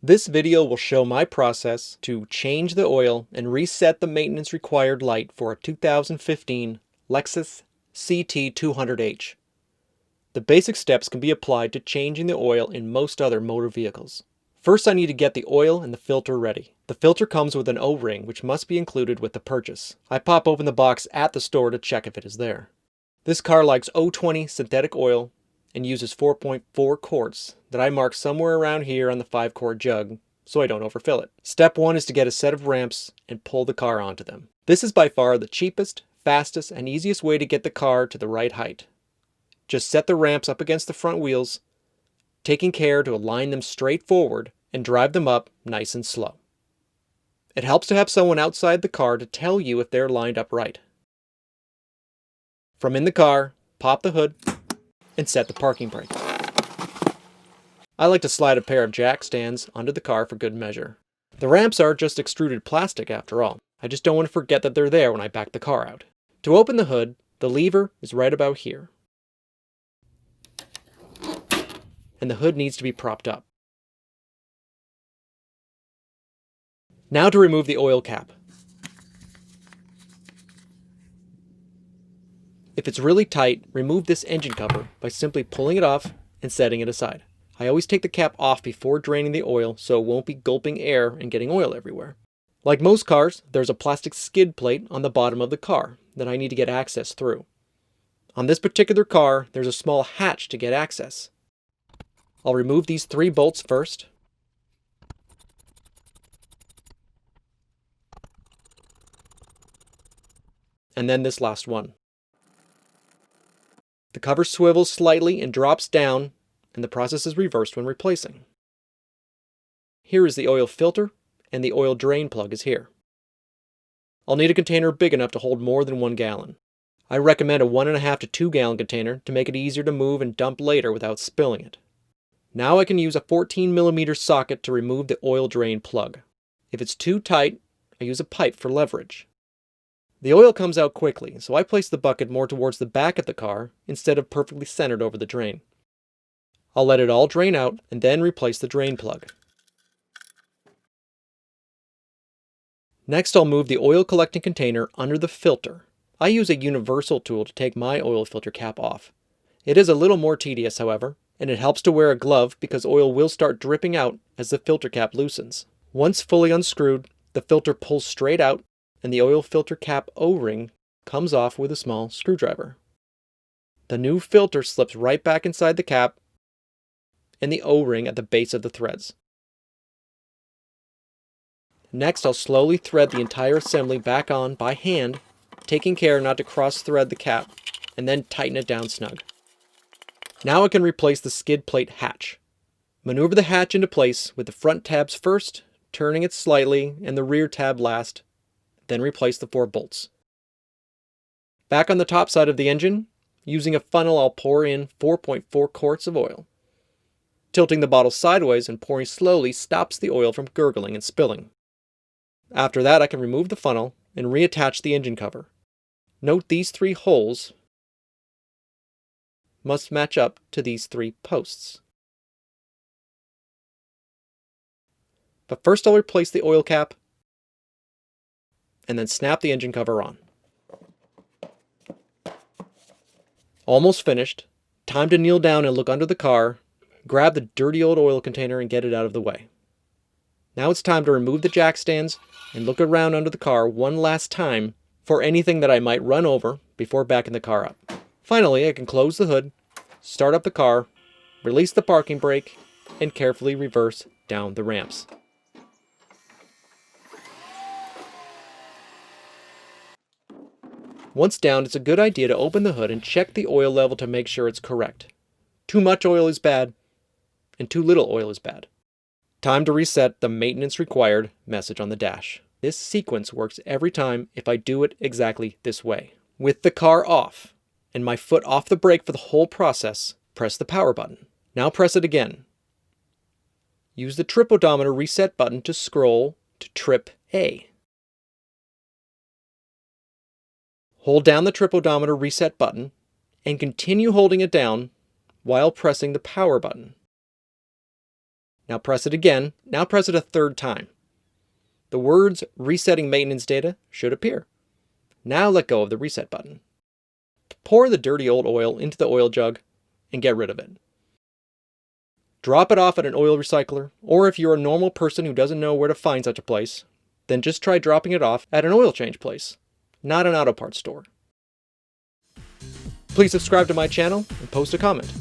This video will show my process to change the oil and reset the maintenance required light for a 2015 LEXUS ct200h. The basic steps can be applied to changing the oil in most other motor vehicles. First, I need to get the oil and the filter ready. The filter comes with an O-ring which must be included with the purchase. I pop open the box at the store to check if it is there. This car likes O20 synthetic oil and uses 4.4 quarts that I mark somewhere around here on the 5-quart jug so I don't overfill it. Step 1 is to get a set of ramps and pull the car onto them. This is by far the cheapest, fastest, and easiest way to get the car to the right height. Just set the ramps up against the front wheels, taking care to align them straight forward and drive them up nice and slow. It helps to have someone outside the car to tell you if they're lined up right. From in the car, pop the hood and set the parking brake. I like to slide a pair of jack stands under the car for good measure. The ramps are just extruded plastic after all. I just don't want to forget that they're there when I back the car out. To open the hood, the lever is right about here. And the hood needs to be propped up. Now to remove the oil cap. If it's really tight, remove this engine cover by simply pulling it off and setting it aside. I always take the cap off before draining the oil so it won't be gulping air and getting oil everywhere. Like most cars, there's a plastic skid plate on the bottom of the car that I need to get access through. On this particular car, there's a small hatch to get access. I'll remove these 3 bolts first. And then this last one. The cover swivels slightly and drops down, and the process is reversed when replacing. Here is the oil filter, and the oil drain plug is here. I'll need a container big enough to hold more than 1 gallon. I recommend a 1.5 to 2 gallon container to make it easier to move and dump later without spilling it. Now I can use a 14mm socket to remove the oil drain plug. If it's too tight, I use a pipe for leverage. The oil comes out quickly, so I place the bucket more towards the back of the car instead of perfectly centered over the drain. I'll let it all drain out and then replace the drain plug. Next, I'll move the oil collecting container under the filter. I use a universal tool to take my oil filter cap off. It is a little more tedious, however, and it helps to wear a glove because oil will start dripping out as the filter cap loosens. Once fully unscrewed, the filter pulls straight out and the oil filter cap O-ring comes off with a small screwdriver. The new filter slips right back inside the cap and the O-ring at the base of the threads. Next, I'll slowly thread the entire assembly back on by hand, taking care not to cross-thread the cap, and then tighten it down snug. Now I can replace the skid plate hatch. Maneuver the hatch into place with the front tabs first, turning it slightly, and the rear tab last, then replace the 4 bolts. Back on the top side of the engine, using a funnel I'll pour in 4.4 quarts of oil. Tilting the bottle sideways and pouring slowly stops the oil from gurgling and spilling. After that, I can remove the funnel and reattach the engine cover. Note these 3 holes must match up to these 3 posts. But first I'll replace the oil cap and then snap the engine cover on. Almost finished. Time to kneel down and look under the car, grab the dirty old oil container and get it out of the way. Now it's time to remove the jack stands and look around under the car one last time for anything that I might run over before backing the car up. Finally, I can close the hood, start up the car, release the parking brake, and carefully reverse down the ramps. Once down, it's a good idea to open the hood and check the oil level to make sure it's correct. Too much oil is bad, and too little oil is bad. Time to reset the maintenance required message on the dash. This sequence works every time if I do it exactly this way. With the car off, and my foot off the brake for the whole process, press the power button. Now press it again. Use the trip odometer reset button to scroll to trip A. Hold down the trip odometer reset button and continue holding it down while pressing the power button. Now press it again. Now press it a third time. The words resetting maintenance data should appear. Now let go of the reset button. Pour the dirty old oil into the oil jug and get rid of it. Drop it off at an oil recycler, or if you're a normal person who doesn't know where to find such a place, then just try dropping it off at an oil change place, not an auto parts store. Please subscribe to my channel and post a comment.